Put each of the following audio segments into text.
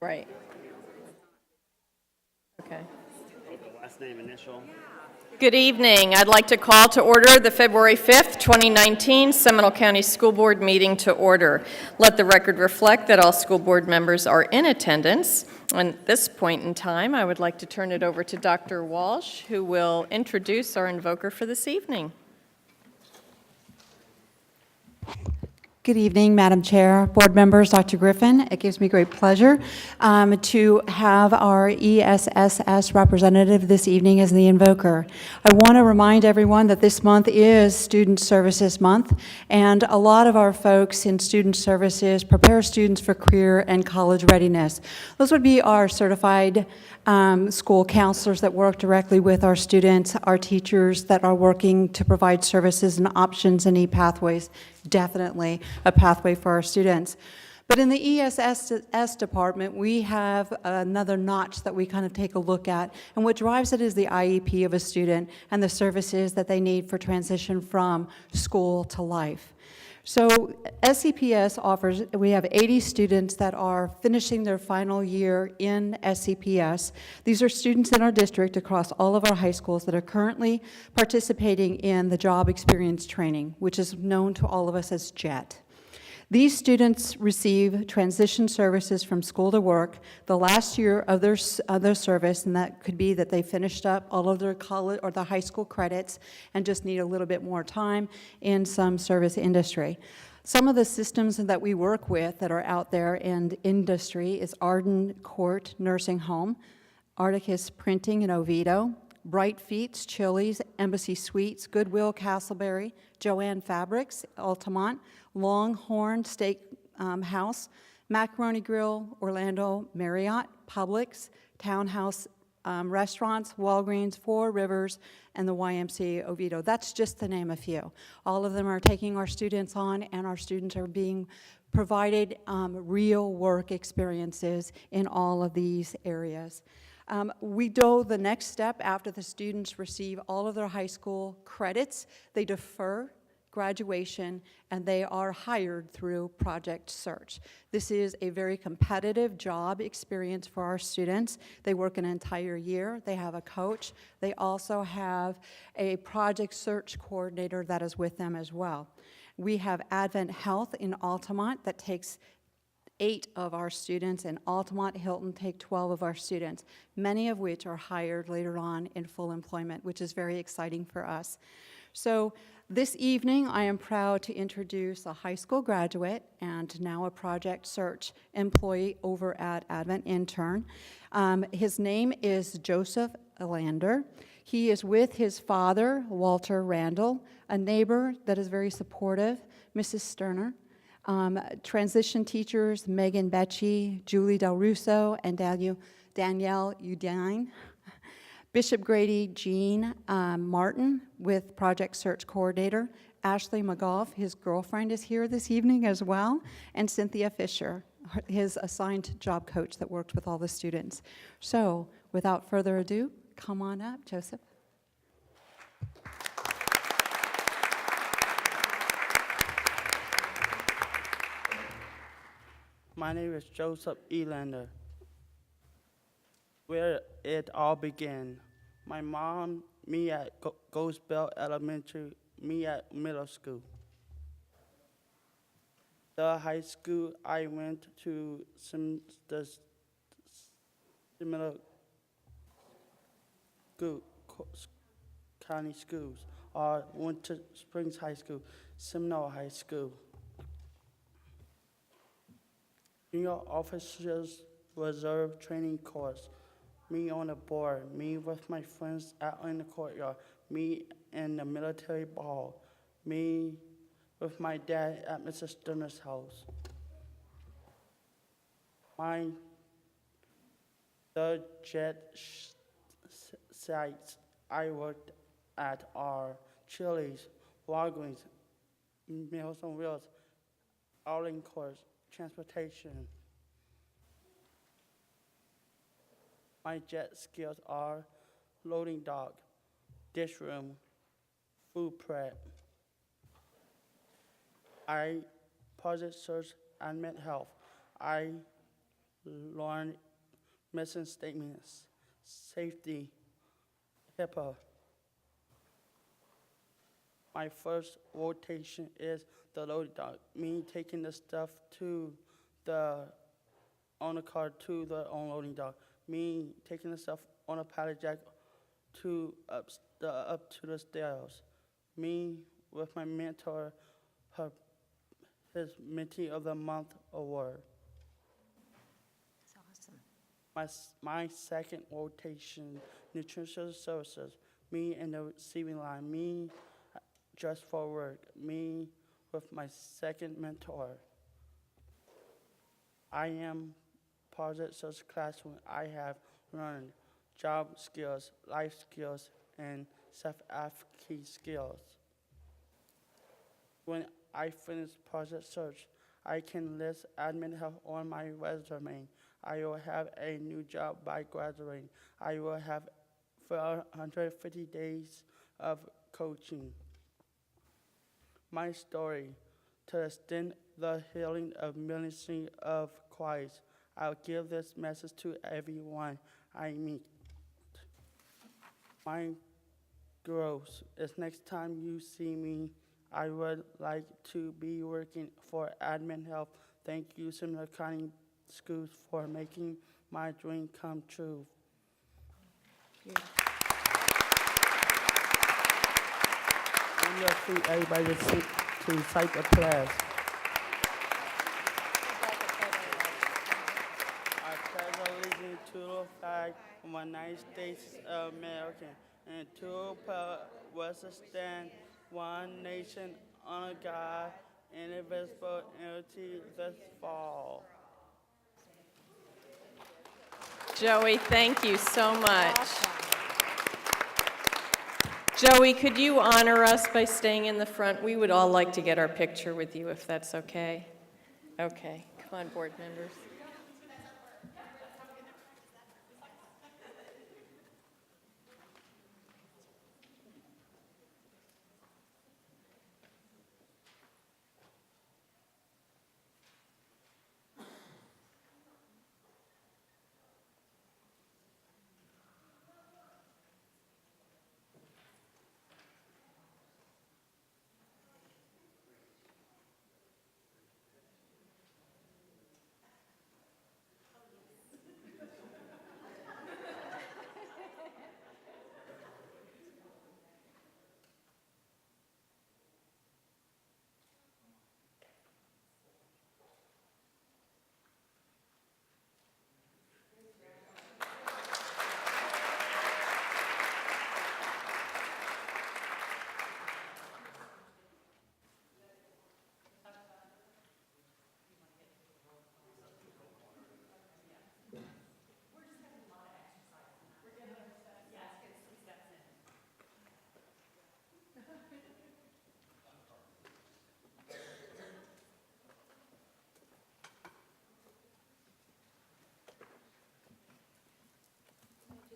Right. Okay. Last name initial. Good evening. I'd like to call to order the February 5th, 2019 Seminole County School Board meeting to order. Let the record reflect that all school board members are in attendance. And at this point in time, I would like to turn it over to Dr. Walsh, who will introduce our invoker for this evening. Good evening, Madam Chair, board members, Dr. Griffin. It gives me great pleasure to have our ESSS representative this evening as the invoker. I want to remind everyone that this month is Student Services Month, and a lot of our folks in Student Services prepare students for career and college readiness. Those would be our certified school counselors that work directly with our students, our teachers that are working to provide services and options and e-pathways. Definitely a pathway for our students. But in the ESSS department, we have another notch that we kind of take a look at, and what drives it is the IEP of a student and the services that they need for transition from school to life. So SCPS offers, we have 80 students that are finishing their final year in SCPS. These are students in our district across all of our high schools that are currently participating in the job experience training, which is known to all of us as JET. These students receive transition services from school to work the last year of their service, and that could be that they finished up all of their college or the high school credits and just need a little bit more time in some service industry. Some of the systems that we work with that are out there in industry is Arden Court Nursing Home, Articus Printing in Oviedo, Bright Feets, Chili's, Embassy Suites, Goodwill, Castleberry, Joanne Fabrics, Altamont, Longhorn Steak House, Macaroni Grill, Orlando Marriott, Publix, Townhouse Restaurants, Walgreens, Four Rivers, and the YMCA Oviedo. That's just to name a few. All of them are taking our students on, and our students are being provided real work experiences in all of these areas. We do the next step after the students receive all of their high school credits. They defer graduation, and they are hired through Project Search. This is a very competitive job experience for our students. They work an entire year. They have a coach. They also have a Project Search coordinator that is with them as well. We have Advent Health in Altamont that takes 8 of our students, and Altamont Hilton take 12 of our students, many of which are hired later on in full employment, which is very exciting for us. So this evening, I am proud to introduce a high school graduate and now a Project Search employee over at Advent Intern. His name is Joseph Elander. He is with his father, Walter Randall, a neighbor that is very supportive, Mrs. Sterner. Transition teachers, Megan Becci, Julie Del Russo, and Danielle Udine. Bishop Grady Jean Martin with Project Search Coordinator. Ashley McGough, his girlfriend, is here this evening as well. And Cynthia Fisher, his assigned job coach that worked with all the students. So without further ado, come on up, Joseph. My name is Joseph Elander. Where it all began. My mom, me at Ghost Bell Elementary, me at middle school. The high school I went to, the Seminole County schools, or Winter Springs High School, Seminole High School. New York Officers Reserve Training Course. Me on the board, me with my friends out in the courtyard, me in the military ball, me with my dad at Mrs. Sterner's house. The JET sites I worked at are Chili's, Walgreens, Meals on Wheels, Outing Course, Transportation. My JET skills are loading dock, dish room, food prep. I Project Search and mental health. I learn mission statements, safety, HIPAA. My first rotation is the loading dock, me taking the stuff to the, on the car to the unloading dock, me taking the stuff on a pallet jack to up to the stairs, me with my mentor, his Mentee of the Month award. My second rotation, nutrition services, me in the receiving line, me dressed for work, me with my second mentor. I am Project Search Classroom. I have learned job skills, life skills, and self-advocacy skills. When I finish Project Search, I can list admin help on my resume. I will have a new job by graduating. I will have 150 days of coaching. My story, to extend the healing of ministry of Christ. I'll give this message to everyone I meet. My growth is next time you see me, I would like to be working for admin help. Thank you, Seminole County Schools, for making my dream come true. We appreciate everybody to recite the pledge. I pledge allegiance to the flag of the United States of America and to the republic which stands one nation under God, indivisible, unity with all. Joey, thank you so much. Joey, could you honor us by staying in the front? We would all like to get our picture with you, if that's okay. Okay, come on, board members.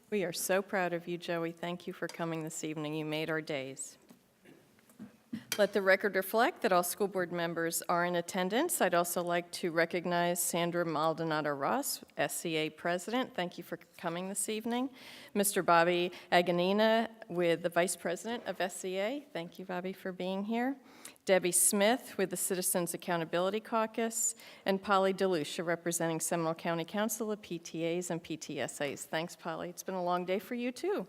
We are so proud of you, Joey. Thank you for coming this evening. You made our days. Let the record reflect that all school board members are in attendance. I'd also like to recognize Sandra Maldonado-Ross, SCA President. Thank you for coming this evening. Mr. Bobby Aganina with the Vice President of SCA. Thank you, Bobby, for being here. Debbie Smith with the Citizens Accountability Caucus, and Polly DeLucia representing Seminole County Council of PTAs and PTSAs. Thanks, Polly. It's been a long day for you, too.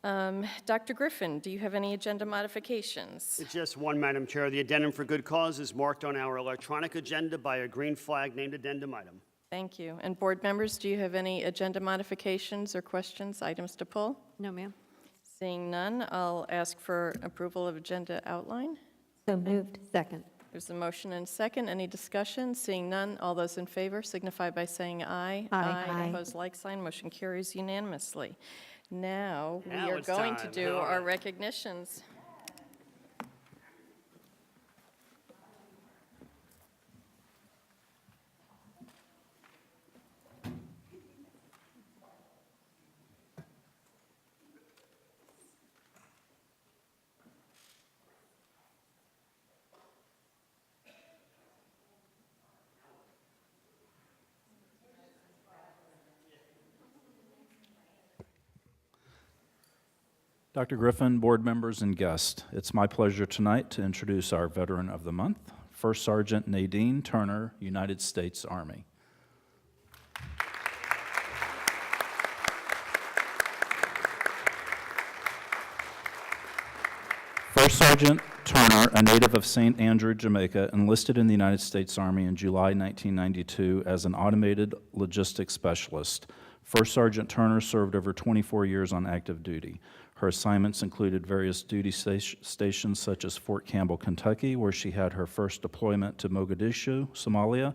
Dr. Griffin, do you have any agenda modifications? It's just one, Madam Chair. The addendum for good cause is marked on our electronic agenda by a green flag named addendum item. Thank you. And board members, do you have any agenda modifications or questions, items to pull? No, ma'am. Seeing none, I'll ask for approval of agenda outline. So moved. Second. There's a motion and second. Any discussion? Seeing none, all those in favor signify by saying aye. Aye. Aye. Opposed, like sign. Motion carries unanimously. Now, we Now are it's going to time. do All our right. recognitions. Dr. Griffin, board members, and guests, it's my pleasure tonight to introduce our Veteran of the Month, First Sergeant Nadine Turner, United States Army. First Sergeant Turner, a native of St. Andrew, Jamaica, enlisted in the United States Army in July 1992 as an automated logistics specialist. First Sergeant Turner served over 24 years on active duty. Her assignments included various duty stations such as Fort Campbell, Kentucky, where she had her first deployment to Mogadishu, Somalia,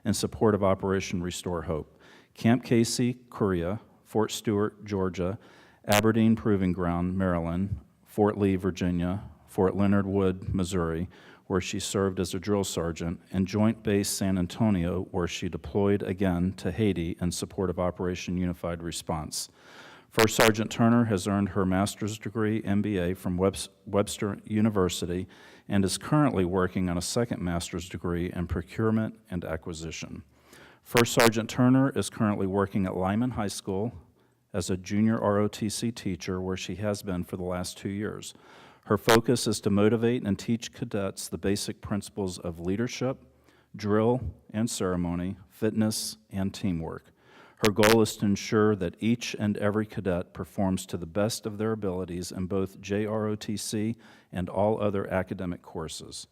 in support of Operation Restore Hope, Camp Casey, Korea, Fort Stewart, Georgia, Aberdeen Proving Ground, Maryland, Fort Lee, Virginia, Fort Leonard Wood, Missouri, where she served as a drill sergeant, and Joint Base San Antonio, where she deployed again to Haiti in support of Operation Unified Response. First Sergeant Turner has earned her master's degree, MBA, from Webster University and is currently working on a second master's degree in procurement and acquisition. First Sergeant Turner is currently working at Lyman High School as a junior ROTC teacher, where she has been for the last 2 years. Her focus is to motivate and teach cadets the basic principles of leadership, drill and ceremony, fitness, and teamwork. Her goal is to ensure that each and every cadet performs to the best of their abilities in both JROTC and all other academic courses.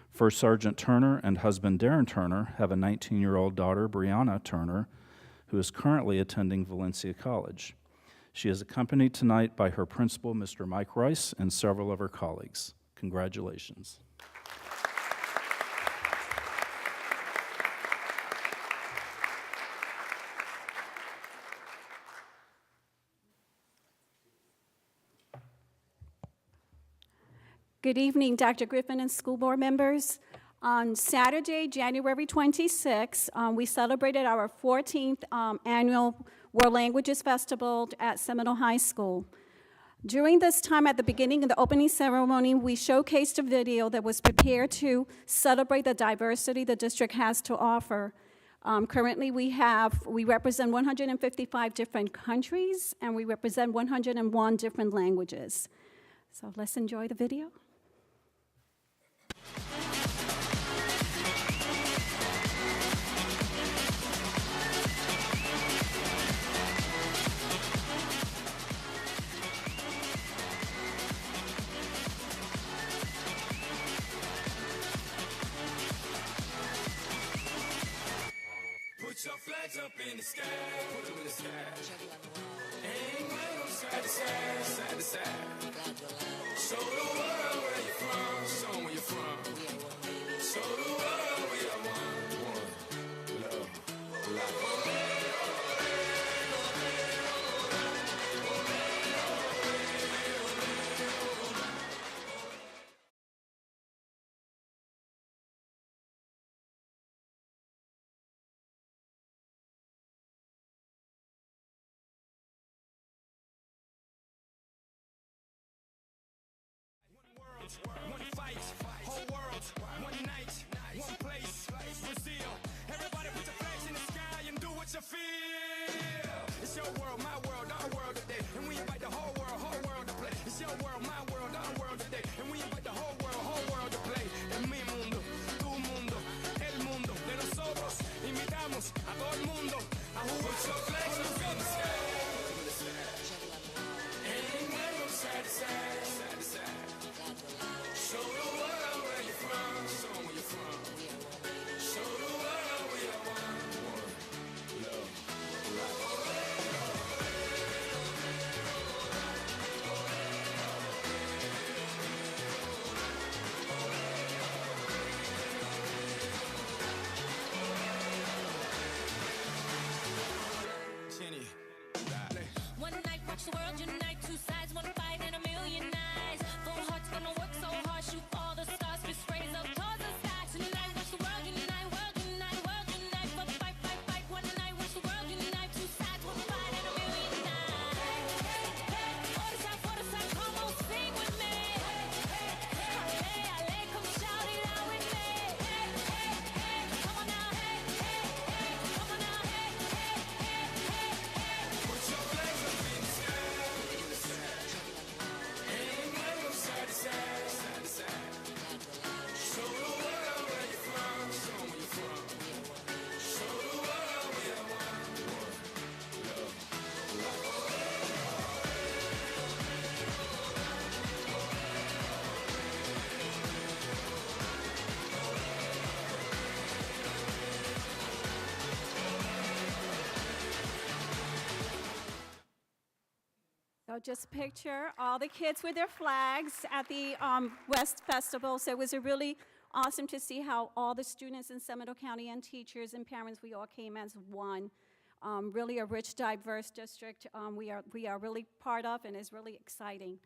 First Sergeant Turner and husband Darren Turner have a 19-year-old daughter, Brianna Turner, who is currently attending Valencia College. She is accompanied tonight by her principal, Mr. Mike Rice, and several of her colleagues. Congratulations. Good evening, Dr. Griffin and school board members. On Saturday, January 26, we celebrated our 14th annual World Languages Festival at Seminole High School. During this time, at the beginning of the opening ceremony, we showcased a video that was prepared to celebrate the diversity the district has to offer. Currently, we represent 155 different countries, and we represent 101 different languages. So let's enjoy the video. Put your flags up in the sky, put them in the sky. Ain't wait on side to side, side to side. Show the world where you're from, show them where you're from. Show the world we are one. Love, love. One fight, whole world, one night, one place, Brazil. Everybody put your flags in the sky and do what you feel. It's your world, my world, our world today. And we invite the whole world to play. It's your world, my world, our world today. And we invite the whole world to play. Es mi mundo, tu mundo, el mundo de nosotros. Invitamos a todo el mundo a jugar. Put your flags up in the sky. Ain't no side to side, side to side. Show the world where you're from, show them where you're from. Show the world we are one. Love, love. So just picture all the kids with their flags at the West Festival. So it was a really awesome to see how all the students in Seminole County and teachers and parents, we all came as one. Really a rich, diverse district we are really part of, and is really exciting.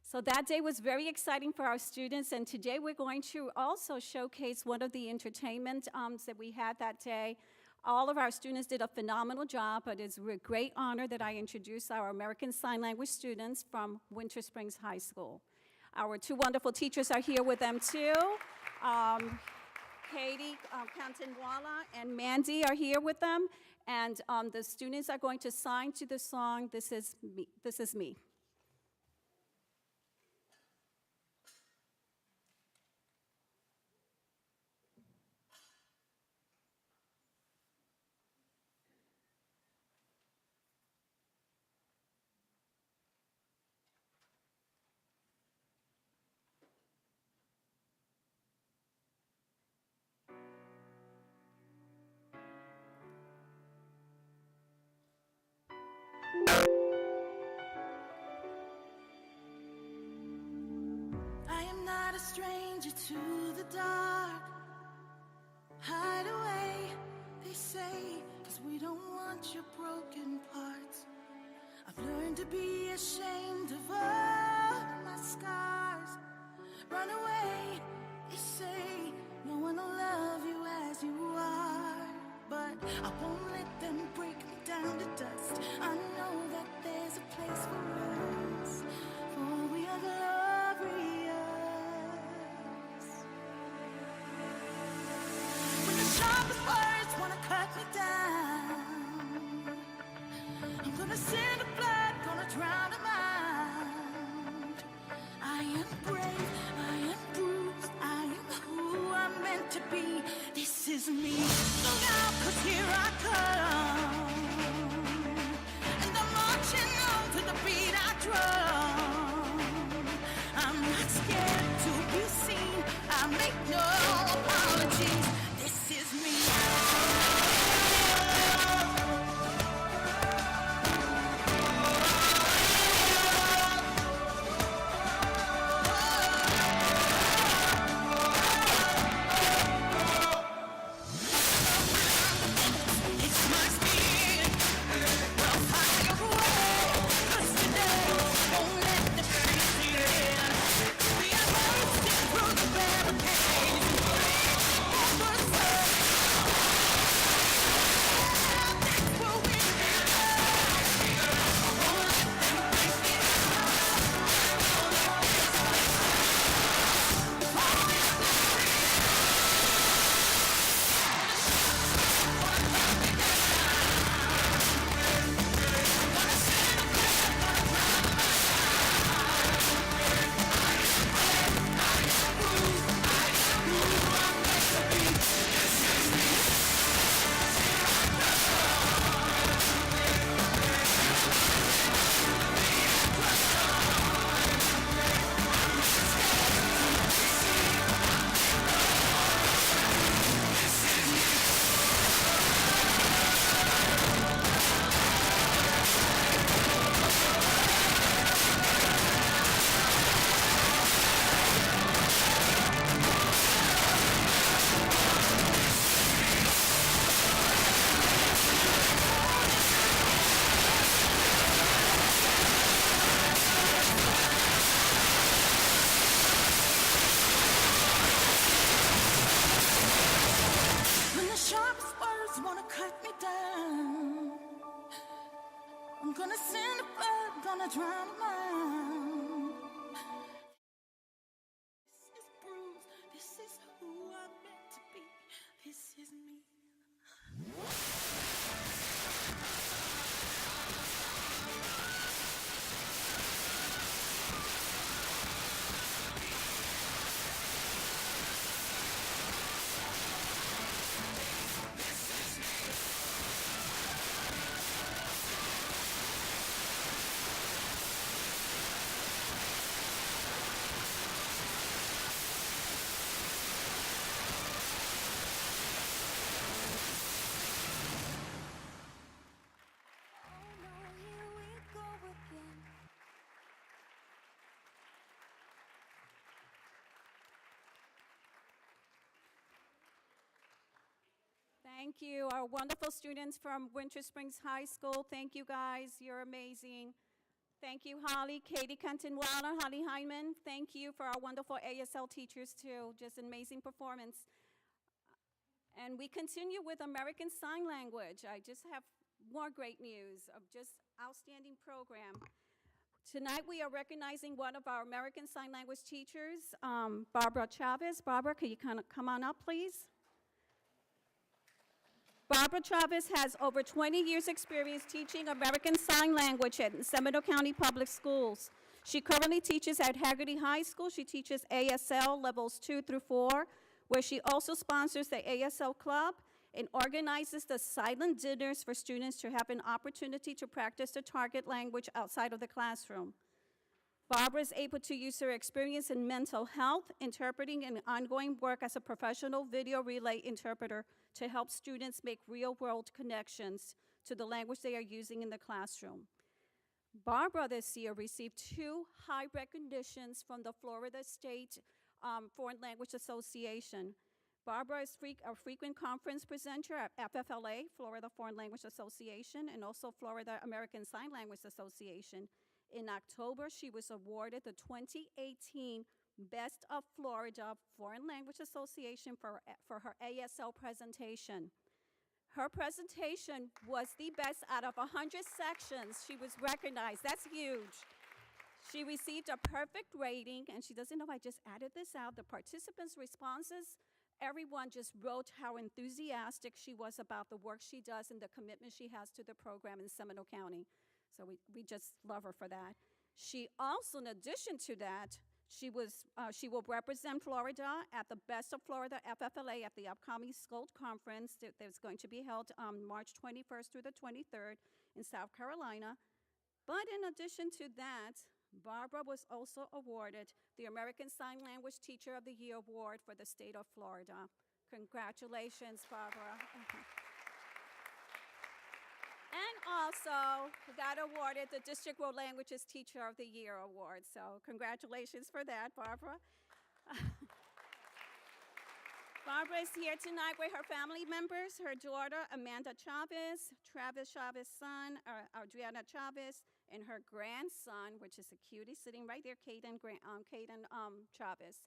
So that day was very exciting for our students, and today we're going to also showcase one of the entertainment that we had that day. All of our students did a phenomenal job, but it's a great honor that I introduce our American Sign Language students from Winter Springs High School. Our two wonderful teachers are here with them too. Katie Cantanwala and Mandy are here with them, and the students are going to sign to the song, This Is Me. This Is Me. I am not a stranger to the dark. Hide away, they say, 'cause we don't want your broken parts. I've learned to be ashamed of all my scars. Run away, they say, no one will love you as you are. But I won't let them break me down to dust. I know that there's a place for us, for we are glorious. When the sharpest words wanna cut me down, I'm gonna send the blood, gonna drown them out. I am brave, I am bruised, I am who I'm meant to be. This is me. Look out, 'cause here I come. And I'm marching on to the beat I drum. I'm not scared to be seen, I make no apologies. This is me. It's my spirit. Well, fire away. 'Cause today won't let the peace in. We are bursting through the barricades. That's what we do. Won't let them break it When the sharpest words wanna cut me down, I'm gonna send the blood, gonna drown them out. This is bruised, this is who I'm meant to be, this is me. Thank you. Our wonderful students from Winter Springs High School. Thank you, guys. You're amazing. Thank you, Holly, Katie Kenton-Waller, Holly Hyman. Thank you for our wonderful ASL teachers, too. Just amazing performance. And we continue with American Sign Language. I just have more great news of just outstanding program. Tonight, we are recognizing one of our American Sign Language teachers, Barbara Chavez. Barbara, can you kind of come on up, please? Barbara Chavez has over 20 years' experience teaching American Sign Language at Seminole County Public Schools. She currently teaches at Haggerty High School. She teaches ASL levels 2 through 4, where she also sponsors the ASL Club and organizes the silent dinners for students to have an opportunity to practice the target language outside of the classroom. Barbara is able to use her experience in mental health, interpreting, and ongoing work as a professional video relay interpreter to help students make real-world connections to the language they are using in the classroom. Barbara this year received 2 high recognitions from the Florida State Foreign Language Association. Barbara is a frequent conference presenter at FFLA, Florida Foreign Language Association, and also Florida American Sign Language Association. In October, she was awarded the 2018 Best of Florida Foreign Language Association for her ASL presentation. Her presentation was the best out of 100 sections. She was recognized. That's huge. She received a perfect rating, and she doesn't know I just added this out. The participants' responses, everyone just wrote how enthusiastic she was about the work she does and the commitment she has to the program in Seminole County. So we just love her for that. She also, in addition to that, she will represent Florida at the Best of Florida FFLA at the upcoming SCOLD conference that's going to be held on March 21st through the 23rd in South Carolina. But in addition to that, Barbara was also awarded the American Sign Language Teacher of the Year Award for the state of Florida. Congratulations, Barbara. And also got awarded the District World Languages Teacher of the Year Award. So congratulations for that, Barbara. Barbara is here tonight with her family members, her daughter, Amanda Chavez, Travis Chavez's son, Adriana Chavez, and her grandson, which is a cutie, sitting right there, Caden Chavez.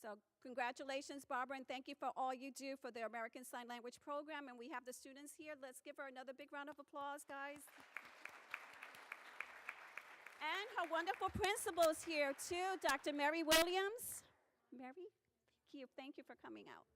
So congratulations, Barbara, and thank you for all you do for the American Sign Language program. And we have the students here. Let's give her another big round of applause, guys. And her wonderful principal is here, too, Dr. Mary Williams. Mary, thank you for coming out.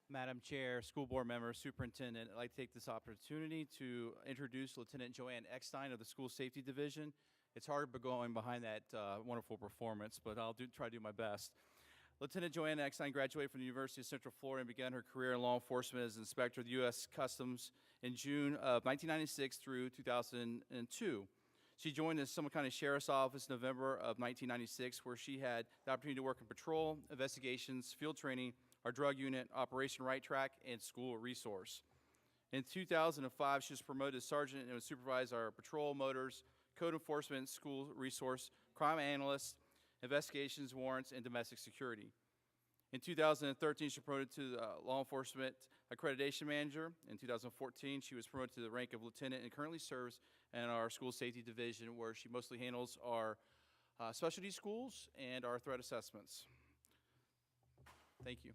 Madam Chair, school board members, superintendent, I'd like to take this opportunity to introduce Lieutenant Joanne Eckstein of the School Safety Division. It's hard but going behind that wonderful performance, but I'll try to do my best. Lieutenant Joanne Eckstein graduated from the University of Central Florida and began her career in law enforcement as inspector of the U.S. Customs in June of 1996 through 2002. She joined the Seminole County Sheriff's Office in November of 1996, where she had the opportunity to work in patrol, investigations, field training, our drug unit, Operation Right Track, and school resource. In 2005, she was promoted to sergeant and would supervise our patrol, motors, code enforcement, school resource, crime analyst, investigations, warrants, and domestic security. In 2013, she was promoted to law enforcement accreditation manager. In 2014, she was promoted to the rank of lieutenant and currently serves in our school safety division, where she mostly handles our specialty schools and our threat assessments. Thank you.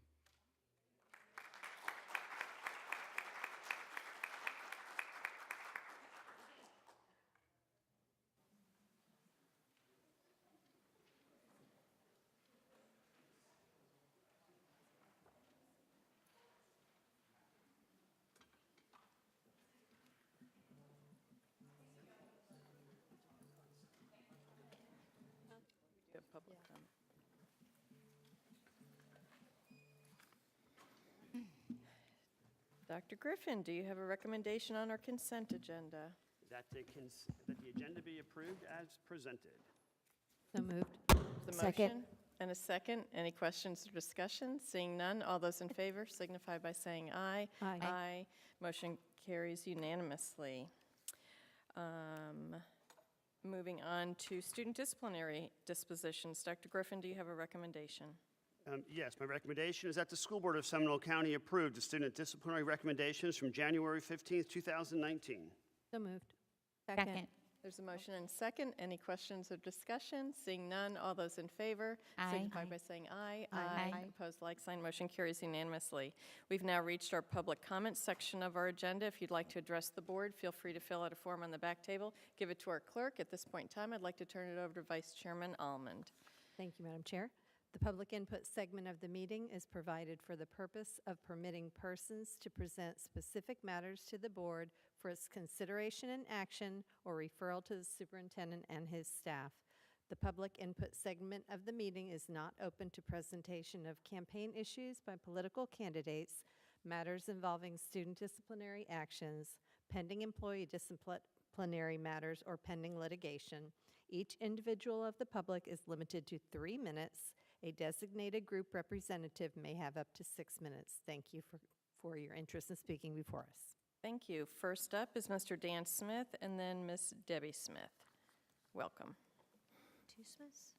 Do a public comment. Dr. Griffin, do you have a recommendation on our consent agenda? That the agenda be approved as presented. So moved. The Second. motion and a second. Any questions or discussion? Seeing none, all those in favor signify by saying aye. Aye. Aye. Motion carries unanimously. Moving on to student disciplinary dispositions. Dr. Griffin, do you have a recommendation? Yes, my recommendation is that the School Board of Seminole County approve the student disciplinary recommendations from January 15th, 2019. So moved. Second. There's a motion and second. Any questions or discussion? Seeing none, all those in favor Aye. signify by saying aye. Aye. Opposed, like sign. Motion carries unanimously. We've now reached our public comment section of our agenda. If you'd like to address the board, feel free to fill out a form on the back table. Give it to our clerk. At this point in time, I'd like to turn it over to Vice Chairman Almond. Thank you, Madam Chair. The public input segment of the meeting is provided for the purpose of permitting persons to present specific matters to the board for its consideration and action or referral to the superintendent and his staff. The public input segment of the meeting is not open to presentation of campaign issues by political candidates, matters involving student disciplinary actions, pending employee disciplinary matters, or pending litigation. Each individual of the public is limited to 3 minutes. A designated group representative may have up to 6 minutes. Thank you for your interest in speaking before us. Thank you. First up is Mr. Dan Smith and then Miss Debbie Smith. Welcome. Two Smiths?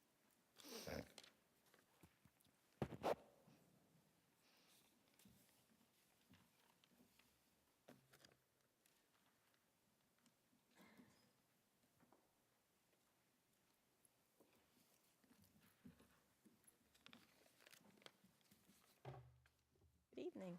Good evening.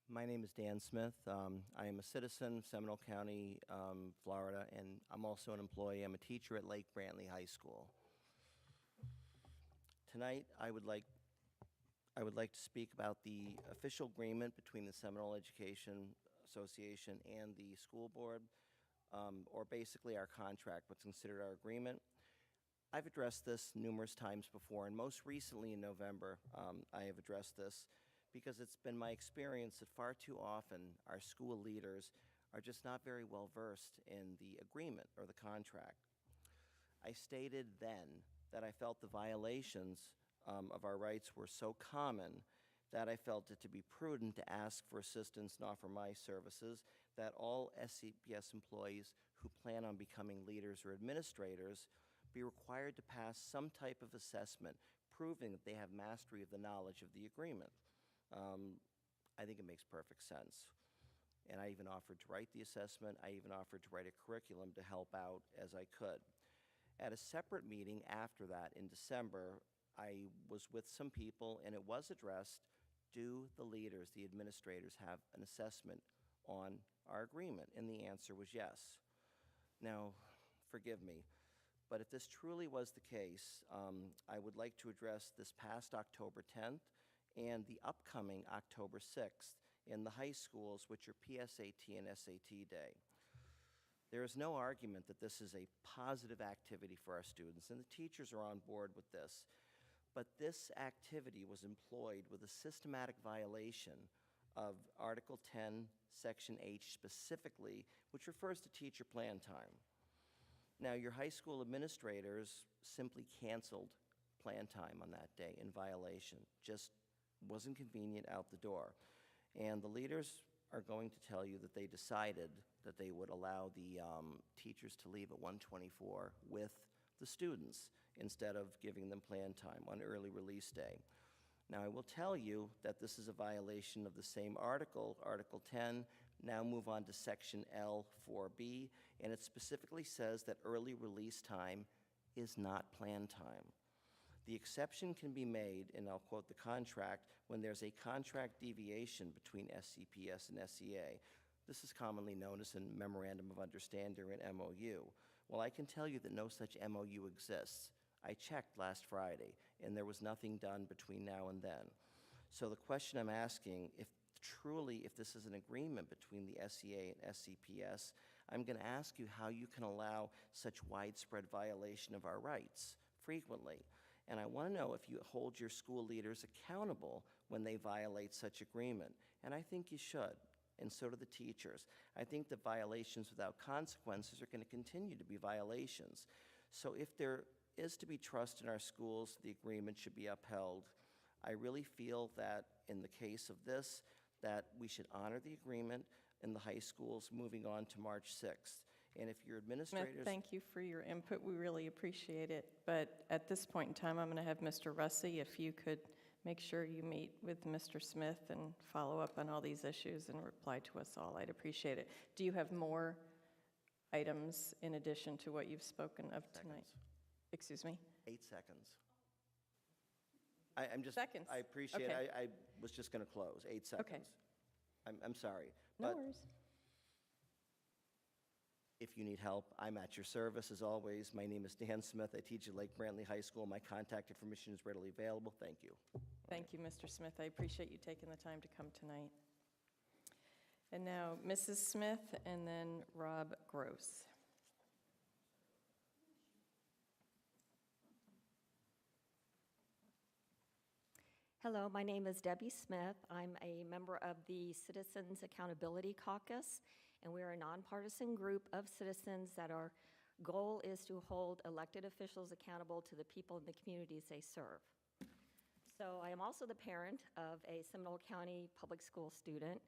My name is Dan Smith. I am a citizen of Seminole County, Florida, and I'm also an employee. I'm a teacher at Lake Brantley High School. Tonight, I would like to speak about the official agreement between the Seminole Education Association and the school board, or basically our contract, what's considered our agreement. I've addressed this numerous times before, and most recently in November, I have addressed this because it's been my experience that far too often our school leaders are just not very well versed in the agreement or the contract. I stated then that I felt the violations of our rights were so common that I felt it to be prudent to ask for assistance and offer my services, that all SCPS employees who plan on becoming leaders or administrators be required to pass some type of assessment proving that they have mastery of the knowledge of the agreement. I think it makes perfect sense. And I even offered to write the assessment. I even offered to write a curriculum to help out as I could. At a separate meeting after that in December, I was with some people and it was addressed, do the leaders, the administrators, have an assessment on our agreement? And the answer was yes. Now, forgive me, but if this truly was the case, I would like to address this past October 10th and the upcoming October 6th in the high schools, which are PSAT and SAT day. There is no argument that this is a positive activity for our students, and the teachers are on board with this. But this activity was employed with a systematic violation of Article 10, Section H specifically, which refers to teacher plan time. Now, your high school administrators simply canceled plan time on that day in violation. Just wasn't convenient, out the door. And the leaders are going to tell you that they decided that they would allow the teachers to leave at 1:24 with the students instead of giving them plan time on early release day. Now, I will tell you that this is a violation of the same article, Article 10. Now move on to Section L 4B, and it specifically says that early release time is not plan time. The exception can be made, and I'll quote the contract, when there's a contract deviation between SCPS and SEA. This is commonly known as a Memorandum of Understanding, or an MOU. Well, I can tell you that no such MOU exists. I checked last Friday, and there was nothing done between now and then. So the question I'm asking, if this is an agreement between the SEA and SCPS, I'm going to ask you how you can allow such widespread violation of our rights frequently. And I want to know if you hold your school leaders accountable when they violate such agreement. And I think you should, and so do the teachers. I think that violations without consequences are going to continue to be violations. So if there is to be trust in our schools, the agreement should be upheld. I really feel that in the case of this, that we should honor the agreement in the high schools moving on to March 6th. And if your administrators... Smith, thank you for your input. We really appreciate it. But at this point in time, I'm going to have Mr. Russi, if you could make sure you meet with Mr. Smith and follow up on all these issues and reply to us all. I'd appreciate it. Do you have more items in addition to what you've spoken of tonight? Excuse me? 8 seconds. I'm just... Seconds. I appreciate Okay. it. I was just going to close. 8 seconds. Okay. I'm sorry. No But worries. if you need help, I'm at your service as always. My name is Dan Smith. I teach at Lake Brantley High School. My contact information is readily available. Thank you. Thank you, Mr. Smith. I appreciate you taking the time to come tonight. And now, Mrs. Smith, and then Rob Gross. Hello, my name is Debbie Smith. I'm a member of the Citizens Accountability Caucus, and we're a nonpartisan group of citizens that our goal is to hold elected officials accountable to the people in the communities they serve. So I am also the parent of a Seminole County public school student.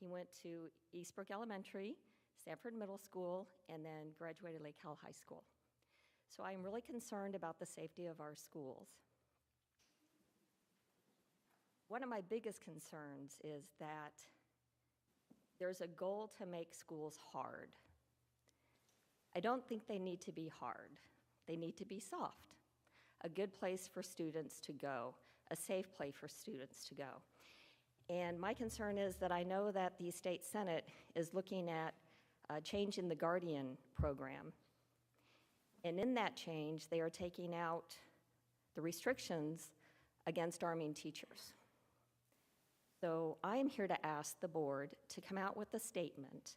He went to Eastbrook Elementary, Sanford Middle School, and then graduated Lake Howell High School. So I'm really concerned about the safety of our schools. One of my biggest concerns is that there's a goal to make schools hard. I don't think they need to be hard. They need to be soft. A good place for students to go, a safe place for students to go. And my concern is that I know that the state Senate is looking at changing the Guardian program. And in that change, they are taking out the restrictions against arming teachers. So I am here to ask the board to come out with a statement,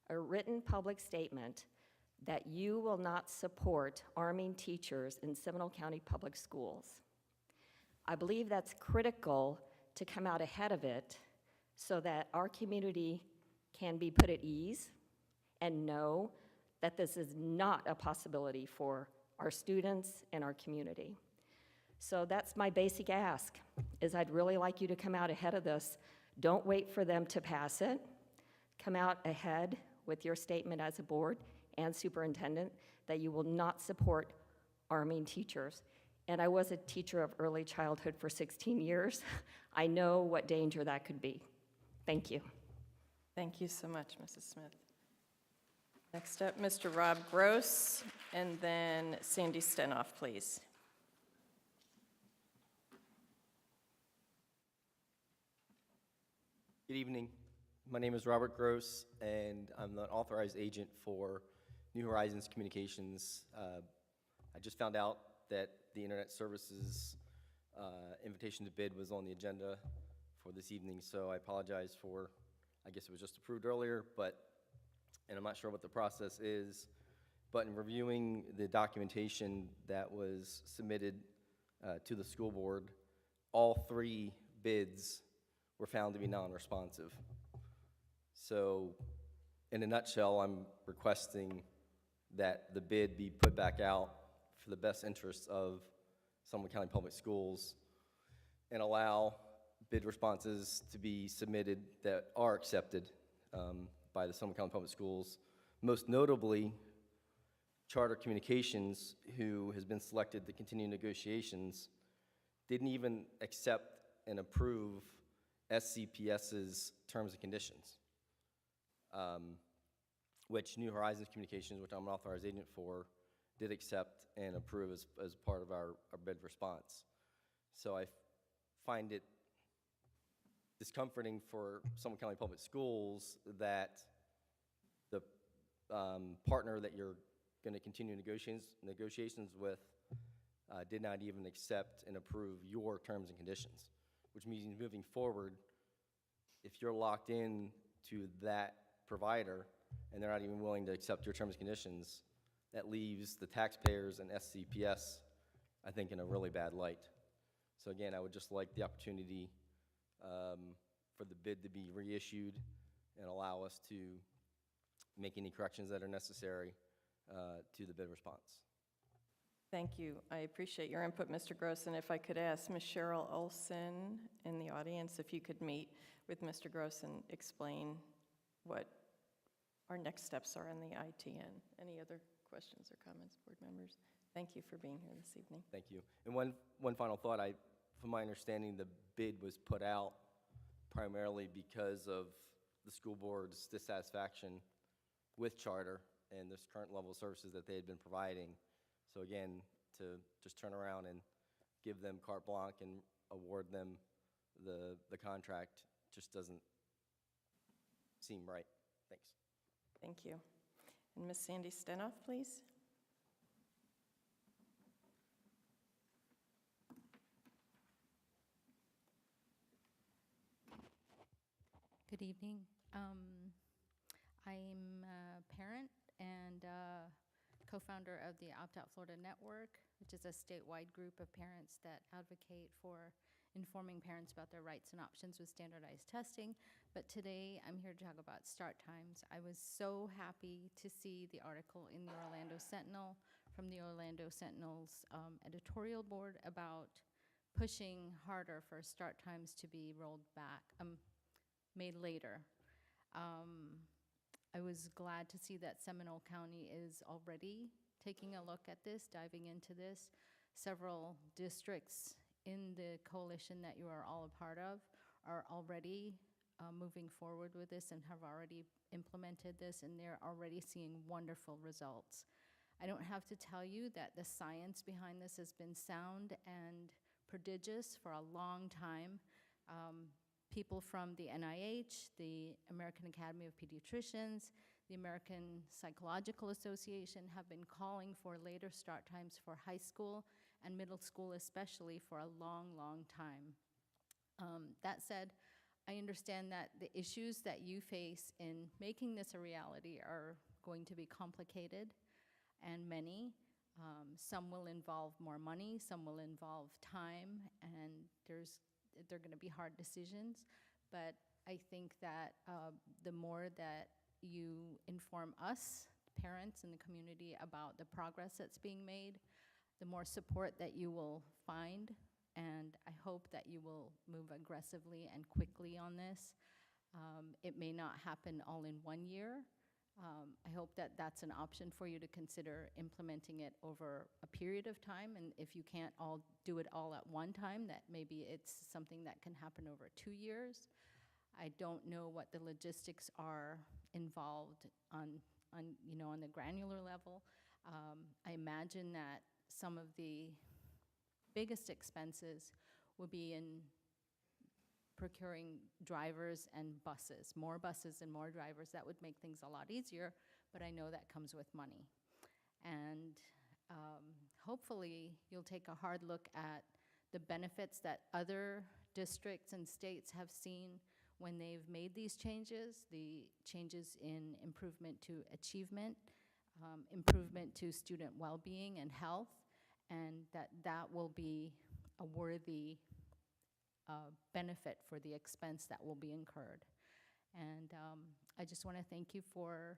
a written public statement, that you will not support arming teachers in Seminole County Public Schools. I believe that's critical to come out ahead of it so that our community can be put at ease and know that this is not a possibility for our students and our community. So that's my basic ask, is I'd really like you to come out ahead of this. Don't wait for them to pass it. Come out ahead with your statement as a board and superintendent that you will not support arming teachers. And I was a teacher of early childhood for 16 years. I know what danger that could be. Thank you. Thank you so much, Mrs. Smith. Next up, Mr. Rob Gross, and then Sandy Stenoff, please. Good evening. My name is Robert Gross, and I'm the authorized agent for New Horizons Communications. I just found out that the Internet Services invitation to bid was on the agenda for this evening, so I apologize for, I guess it was just approved earlier, but and I'm not sure what the process is, but in reviewing the documentation that was submitted to the school board, all 3 bids were found to be non-responsive. So, in a nutshell, I'm requesting that the bid be put back out for the best interests of Seminole County Public Schools and allow bid responses to be submitted that are accepted by the Seminole County Public Schools. Most notably, Charter Communications, who has been selected to continue negotiations, didn't even accept and approve SCPS's terms and conditions, which New Horizons Communications, which I'm an authorized agent for, did accept and approve as part of our bid response. So I find it discomforting for Seminole County Public Schools that the partner that you're going to continue negotiations with did not even accept and approve your terms and conditions, which means moving forward, if you're locked in to that provider and they're not even willing to accept your terms and conditions, that leaves the taxpayers and SCPS, I think, in a really bad light. So again, I would just like the opportunity for the bid to be reissued and allow us to make any corrections that are necessary to the bid response. Thank you. I appreciate your input, Mr. Gross, and if I could ask Ms. Cheryl Olson in the audience if you could meet with Mr. Gross and explain what our next steps are in the ITN. Any other questions or comments, board members? Thank you for being here this evening. Thank you. And one final thought, from my understanding, the bid was put out primarily because of the school board's dissatisfaction with Charter and this current level of services that they had been providing. So again, to just turn around and give them carte blanche and award them the contract just doesn't seem right. Thanks. Thank you. And Ms. Sandy Stenoff, please. Good evening. I'm a parent and co-founder of the Opt Out Florida Network, which is a statewide group of parents that advocate for informing parents about their rights and options with standardized testing. But today I'm here to talk about start times. I was so happy to see the article in the Orlando Sentinel from the Orlando Sentinel's editorial board about pushing harder for start times to be rolled back, made later. I was glad to see that Seminole County is already taking a look at this, diving into this. Several districts in the coalition that you are all a part of are already moving forward with this and have already implemented this, and they're already seeing wonderful results. I don't have to tell you that the science behind this has been sound and prodigious for a long time. People from the NIH, the American Academy of Pediatricians, the American Psychological Association have been calling for later start times for high school and middle school especially for a long, long time. That said, I understand that the issues that you face in making this a reality are going to be complicated and many. Some will involve more money, some will involve time, and they're going to be hard decisions. But I think that the more that you inform us, parents and the community, about the progress that's being made, the more support that you will find, and I hope that you will move aggressively and quickly on this. It may not happen all in 1 year. I hope that that's an option for you to consider implementing it over a period of time, and if you can't all do it all at one time, that maybe it's something that can happen over 2 years. I don't know what the logistics are involved on the granular level. I imagine that some of the biggest expenses will be in procuring drivers and buses, more buses and more drivers. That would make things a lot easier, but I know that comes with money. And hopefully you'll take a hard look at the benefits that other districts and states have seen when they've made these changes, the changes in improvement to achievement, improvement to student well-being and health, and that will be a worthy benefit for the expense that will be incurred. And I just want to thank you for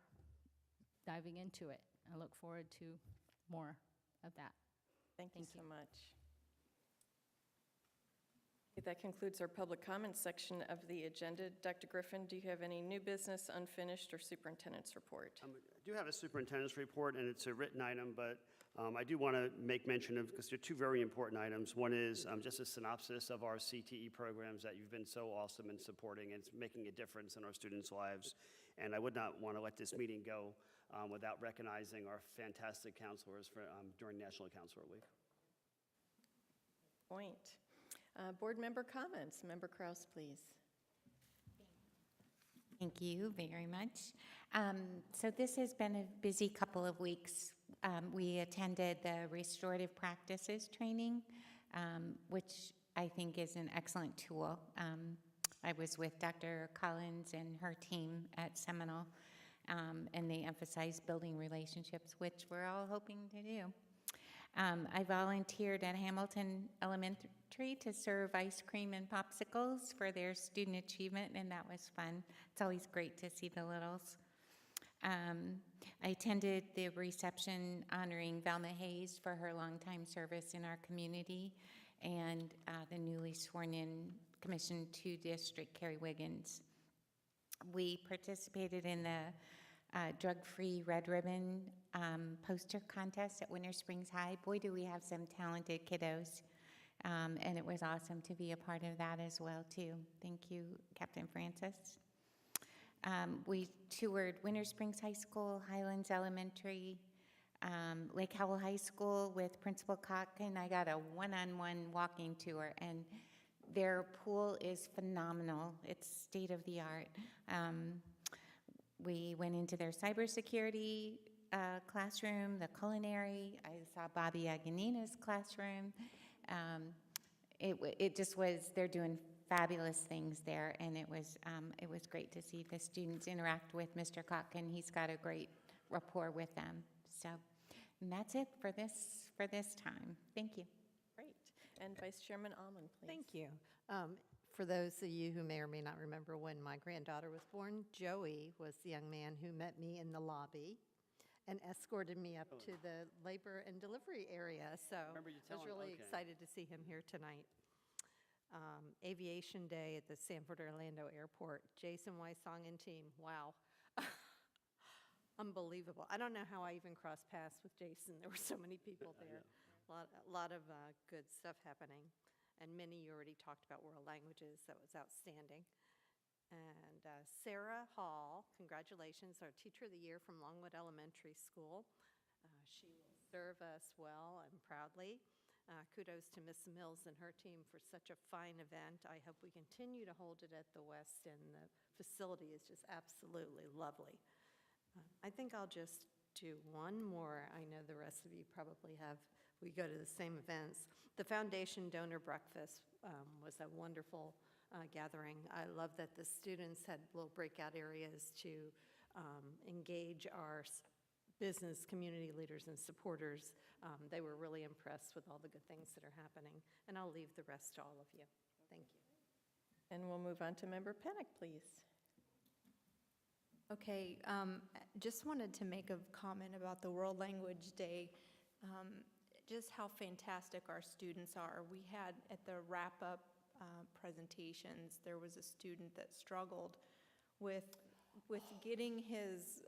diving into it. I look forward to more of that. Thank you so much. Okay, that concludes our public comment section of the agenda. Dr. Griffin, do you have any new business, unfinished, or superintendent's report? I do have a superintendent's report, and it's a written item, but I do want to make mention of, because there are two very important items. One is just a synopsis of our CTE programs that you've been so awesome in supporting, and it's making a difference in our students' lives. And I would not want to let this meeting go without recognizing our fantastic counselors during National Counselor Week. Point. Board member comments. Member Kraus, please. Thank you very much. So this has been a busy couple of weeks. We attended the restorative practices training, which I think is an excellent tool. I was with Dr. Collins and her team at Seminole, and they emphasized building relationships, which we're all hoping to do. I volunteered at Hamilton Elementary to serve ice cream and popsicles for their student achievement, and that was fun. It's always great to see the littles. I attended the reception honoring Velma Hayes for her longtime service in our community, and the newly sworn-in Commission 2 District, Carrie Wiggins. We participated in the drug-free red ribbon poster contest at Winter Springs High. Boy, do we have some talented kiddos. And it was awesome to be a part of that as well, too. Thank you, Captain Francis. We toured Winter Springs High School, Highlands Elementary, Lake Howell High School with Principal Koch, and I got a one-on-one walking tour, and their pool is phenomenal. It's state-of-the-art. We went into their cybersecurity classroom, the culinary. I saw Bobby Aganina's classroom. It just was, they're doing fabulous things there, and it was great to see the students interact with Mr. Koch, and he's got a great rapport with them. So, and that's it for this time. Thank you. Great. And Vice Chairman Almond, please. Thank you. For those of you who may or may not remember when my granddaughter was born, Joey was the young man who met me in the lobby and escorted me up to the labor and delivery area. So I was really excited to see him here tonight. Aviation Day at the Sanford Orlando Airport. Jason Wysong and team, wow. Unbelievable. I don't know how I even crossed paths with Jason. There were so many people there. A lot of good stuff happening. And many you already talked about world languages. That was outstanding. And Sarah Hall, congratulations, our Teacher of the Year from Longwood Elementary School. She will serve us well and proudly. Kudos to Miss Mills and her team for such a fine event. I hope we continue to hold it at the West, and the facility is just absolutely lovely. I think I'll just do one more. I know the rest of you probably have, we go to the same events. The Foundation Donor Breakfast was a wonderful gathering. I love that the students had little breakout areas to engage our business community leaders and supporters. They were really impressed with all the good things that are happening. And I'll leave the rest to all of you. Thank you. And we'll move on to Member Pennock, please. Okay, just wanted to make a comment about the World Language Day, just how fantastic our students are. We had at the wrap-up presentations, there was a student that struggled with getting his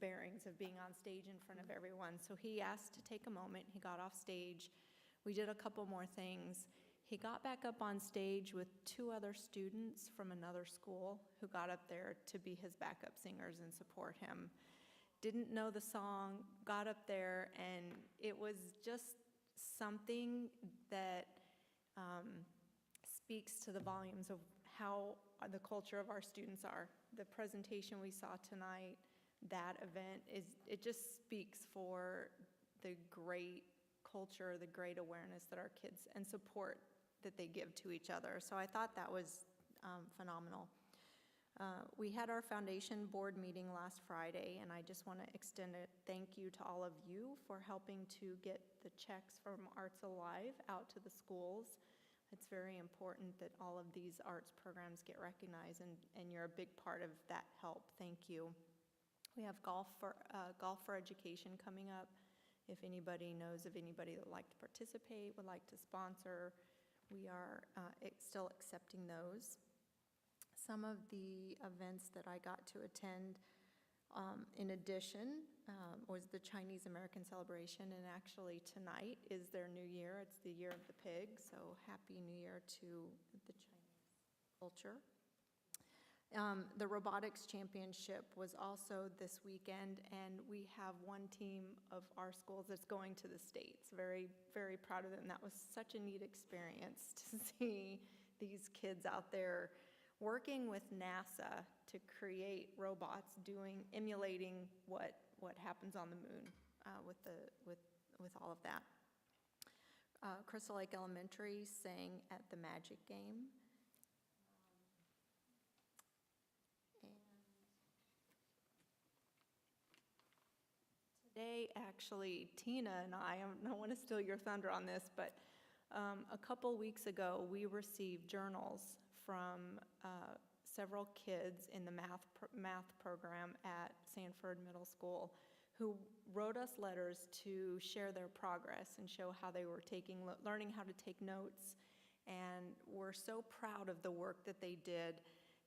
bearings of being on stage in front of everyone. So he asked to take a moment. He got off stage. We did a couple more things. He got back up on stage with 2 other students from another school who got up there to be his backup singers and support him. Didn't know the song, got up there, and it was just something that speaks to the volumes of how the culture of our students are. The presentation we saw tonight, that event, it just speaks for the great culture, the great awareness that our kids and support that they give to each other. So I thought that was phenomenal. We had our foundation board meeting last Friday, and I just want to extend a thank you to all of you for helping to get the checks from Arts Alive out to the schools. It's very important that all of these arts programs get recognized, and you're a big part of that help. Thank you. We have Golf for Education coming up. If anybody knows of anybody that would like to participate, would like to sponsor, we are still accepting those. Some of the events that I got to attend, in addition, was the Chinese American celebration, and actually tonight is their New Year. It's the Year of the Pig, so Happy New Year to the Chinese culture. The robotics championship was also this weekend, and we have one team of our schools that's going to the States. Very, very proud of them. That was such a neat experience to see these kids out there working with NASA to create robots emulating what happens on the moon with all of that. Crystal Lake Elementary sang at the Magic Game. Today, actually, Tina and I don't want to steal your thunder on this, but a couple weeks ago, we received journals from several kids in the math program at Sanford Middle School who wrote us letters to share their progress and show how they were learning how to take notes. And we're so proud of the work that they did,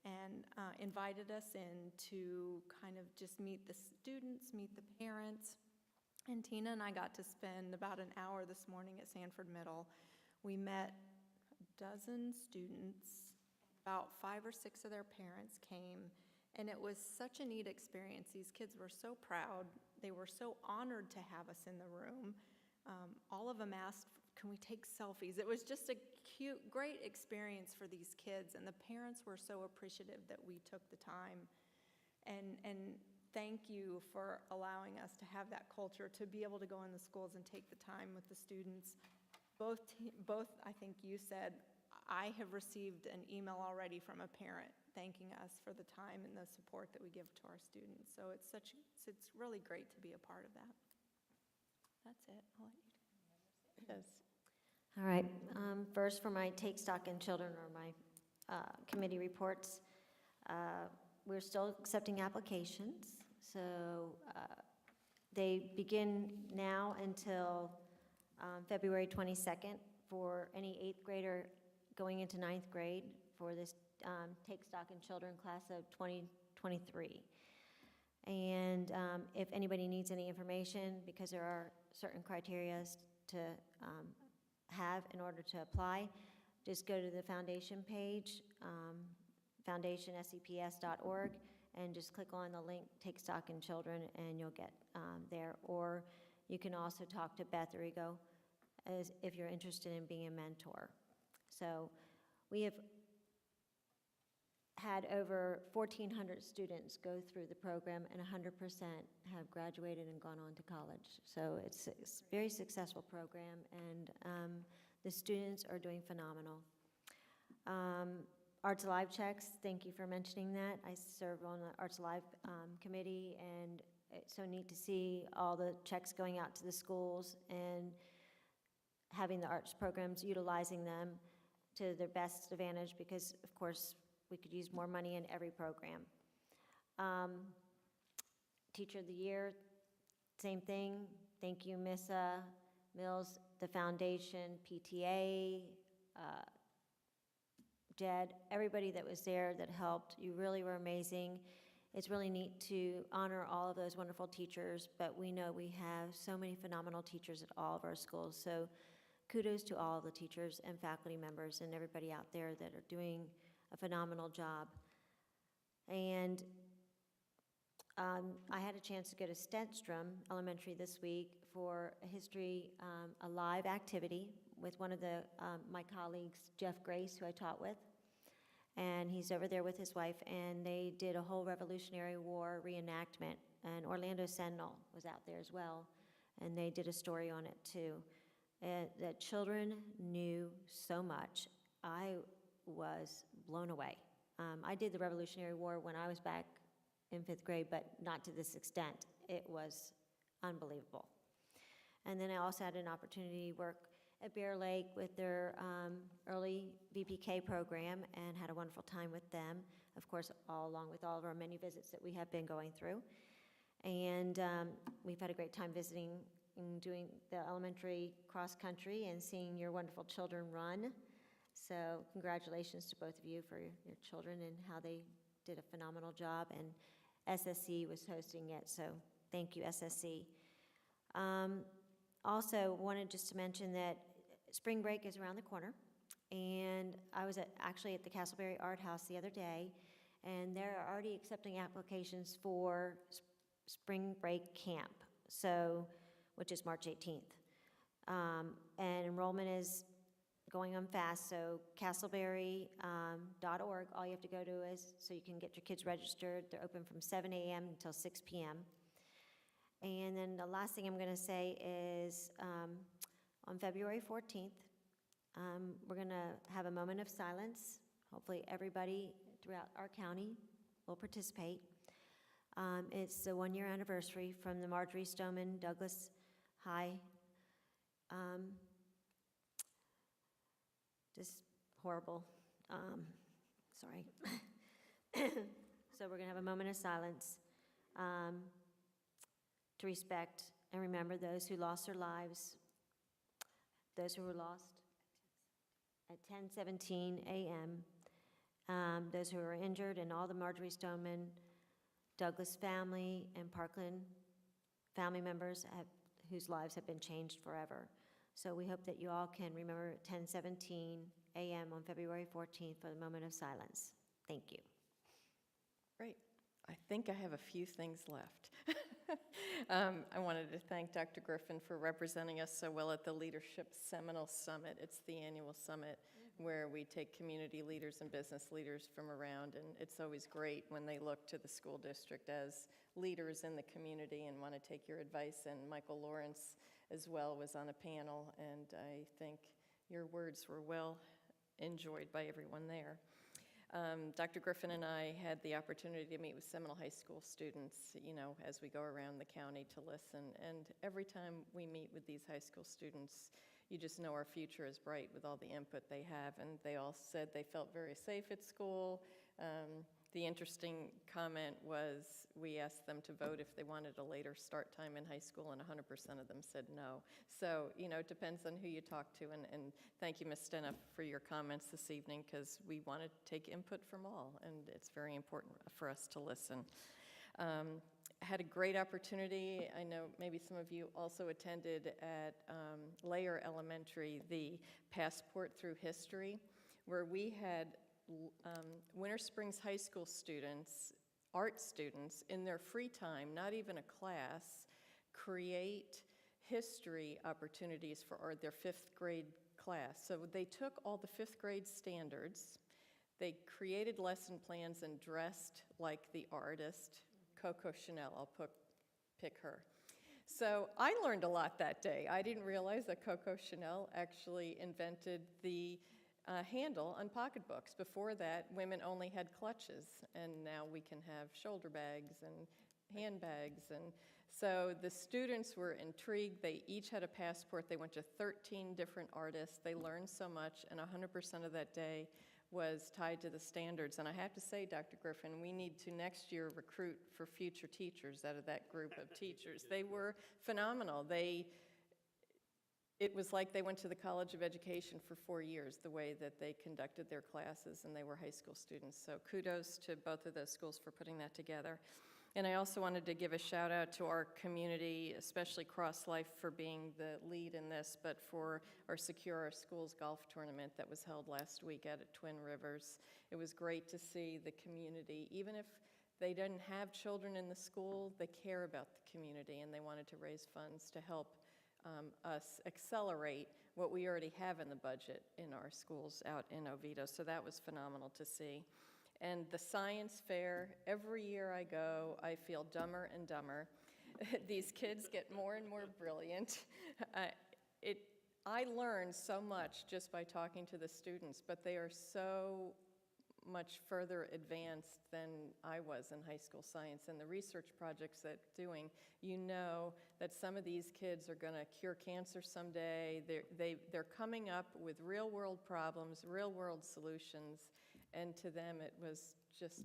and invited us in to kind of just meet the students, meet the parents. And Tina and I got to spend about an hour this morning at Sanford Middle. We met a dozen students. About 5 or 6 of their parents came, and it was such a neat experience. These kids were so proud. They were so honored to have us in the room. All of them asked, can we take selfies? It was just a cute, great experience for these kids, and the parents were so appreciative that we took the time. And thank you for allowing us to have that culture, to be able to go in the schools and take the time with the students. Both, I think you said, I have received an email already from a parent thanking us for the time and the support that we give to our students. So it's really great to be a part of that. That's it. I'll let you do it. Yes. All right. First, for my Take Stock in Children, or my committee reports, we're still accepting applications. So they begin now until February 22nd for any 8th grader going into 9th grade for this Take Stock in Children class of 2023. And if anybody needs any information, because there are certain criteria to have in order to apply, just go to the foundation page, foundationscps.org, and just click on the link Take Stock in Children, and you'll get there. Or you can also talk to Beth Arrigo if you're interested in being a mentor. So we have had over 1,400 students go through the program, and 100% have graduated and gone on to college. So it's a very successful program, and the students are doing phenomenal. Arts Alive checks, thank you for mentioning that. I serve on the Arts Alive committee, and it's so neat to see all the checks going out to the schools and having the arts programs utilizing them to their best advantage, because of course we could use more money in every program. Teacher of the Year, same thing. Thank you, Missa Mills, the foundation, PTA, Jed, everybody that was there that helped. You really were amazing. It's really neat to honor all of those wonderful teachers, but we know we have so many phenomenal teachers at all of our schools. So kudos to all of the teachers and faculty members and everybody out there that are doing a phenomenal job. And I had a chance to go to Stenstrom Elementary this week for a History Alive activity with one of my colleagues, Jeff Grace, who I taught with. And he's over there with his wife, and they did a whole Revolutionary War reenactment. And Orlando Seminole was out there as well, and they did a story on it too. The children knew so much. I was blown away. I did the Revolutionary War when I was back in 5th grade, but not to this extent. It was unbelievable. And then I also had an opportunity to work at Bear Lake with their early VPK program and had a wonderful time with them, of course, all along with all of our many visits that we have been going through. And we've had a great time visiting and doing the elementary cross-country and seeing your wonderful children run. So congratulations to both of you for your children and how they did a phenomenal job. And SSC was hosting it, so thank you, SSC. Also wanted just to mention that spring break is around the corner, and I was actually at the Castleberry Art House the other day, and they're already accepting applications for spring break camp, so, which is March 18th. And enrollment is going on fast, so castleberry.org, all you have to go to is, so you can get your kids registered. They're open from 7 a.m. until 6 p.m. And then the last thing I'm going to say is on February 14th, we're going to have a moment of silence. Hopefully everybody throughout our county will participate. It's the 1-year anniversary from the Marjorie Stoneman Douglas High. Just horrible. Sorry. So we're going to have a moment of silence to respect and remember those who lost their lives, those who were lost at 10:17 a.m., those who were injured, and all the Marjorie Stoneman Douglas family and Parkland family members whose lives have been changed forever. So we hope that you all can remember at 10:17 a.m. on February 14th for the moment of silence. Thank you. Great. I think I have a few things left. I wanted to thank Dr. Griffin for representing us so well at the Leadership Seminole Summit. It's the annual summit where we take community leaders and business leaders from around, and it's always great when they look to the school district as leaders in the community and want to take your advice. And Michael Lawrence as well was on a panel, and I think your words were well enjoyed by everyone there. Dr. Griffin and I had the opportunity to meet with Seminole High School students, as we go around the county to listen. And every time we meet with these high school students, you just know our future is bright with all the input they have. And they all said they felt very safe at school. The interesting comment was we asked them to vote if they wanted a later start time in high school, and 100% of them said no. So, it depends on who you talk to. And thank you, Ms. Stena, for your comments this evening, because we want to take input from all, and it's very important for us to listen. Had a great opportunity. I know maybe some of you also attended at Layer Elementary, the Passport Through History, where we had Winter Springs High School students, art students, in their free time, not even a class, create history opportunities for their 5th grade class. So they took all the 5th grade standards, they created lesson plans and dressed like the artist, Coco Chanel. I'll pick her. So I learned a lot that day. I didn't realize that Coco Chanel actually invented the handle on pocketbooks. Before that, women only had clutches, and now we can have shoulder bags and handbags. And so the students were intrigued. They each had a passport. They went to 13 different artists. They learned so much, and 100% of that day was tied to the standards. And I have to say, Dr. Griffin, we need to next year recruit for future teachers out of that group of teachers. They were phenomenal. It was like they went to the College of Education for 4 years, the way that they conducted their classes, and they were high school students. So kudos to both of those schools for putting that together. And I also wanted to give a shout out to our community, especially Cross Life, for being the lead in this, but for our Secure Our Schools golf tournament that was held last week out at Twin Rivers. It was great to see the community, even if they didn't have children in the school, they care about the community, and they wanted to raise funds to help us accelerate what we already have in the budget in our schools out in Oviedo. So that was phenomenal to see. And the science fair, every year I go, I feel dumber and dumber. These kids get more and more brilliant. I learn so much just by talking to the students, but they are so much further advanced than I was in high school science, and the research projects that doing, you know that some of these kids are going to cure cancer someday. They're coming up with real-world problems, real-world solutions, and to them it was just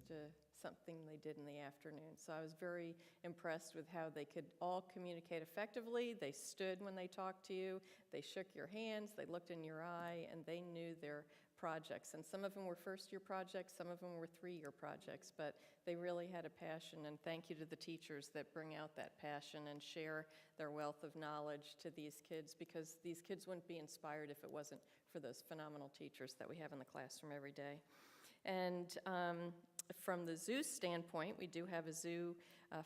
something they did in the afternoon. So I was very impressed with how they could all communicate effectively. They stood when they talked to you, they shook your hands, they looked in your eye, and they knew their projects. And some of them were first-year projects, some of them were three-year projects, but they really had a passion, and thank you to the teachers that bring out that passion and share their wealth of knowledge to these kids, because these kids wouldn't be inspired if it wasn't for those phenomenal teachers that we have in the classroom every day. And from the zoo standpoint, we do have a zoo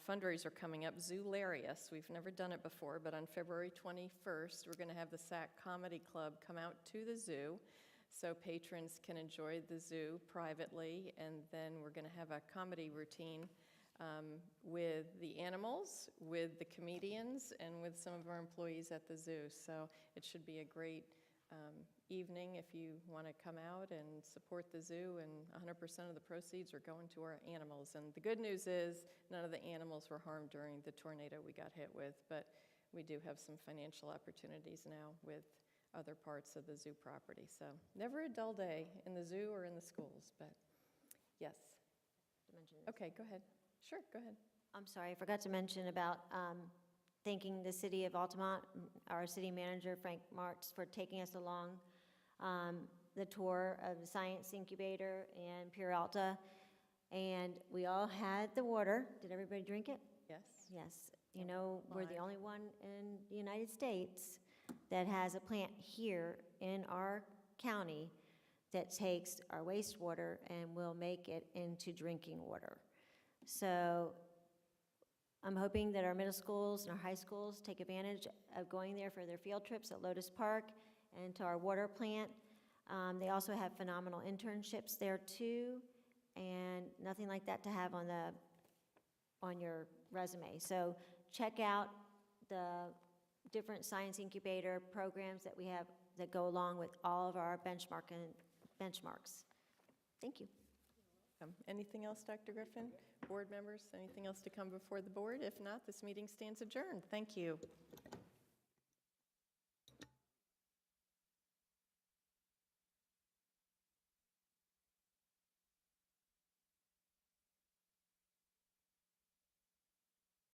fundraiser coming up, Zoolarious. We've never done it before, but on February 21st, we're going to have the SAC Comedy Club come out to the zoo so patrons can enjoy the zoo privately, and then we're going to have a comedy routine with the animals, with the comedians, and with some of our employees at the zoo. So it should be a great evening if you want to come out and support the zoo, and 100% of the proceeds are going to our animals. And the good news is none of the animals were harmed during the tornado we got hit with, but we do have some financial opportunities now with other parts of the zoo property. So never a dull day in the zoo or in the schools, but yes. To mention this. Okay, go ahead. Sure, go ahead. I'm sorry, I forgot to mention about thanking the city of Altamont, our city manager, Frank Martz, for taking us along the tour of the Science Incubator in Pure Alta. And we all had the water. Did everybody drink it? Yes. Yes. You know, we're the only one in the United States that has a plant here in our county that takes our wastewater and will make it into drinking water. So I'm hoping that our middle schools and our high schools take advantage of going there for their field trips at Lotus Park and to our water plant. They also have phenomenal internships there too, and nothing like that to have on your resume. So check out the different science incubator programs that we have that go along with all of our benchmarks. Thank you. Anything else, Dr. Griffin? Board members, anything else to come before the board? If not, this meeting stands adjourned. Thank you.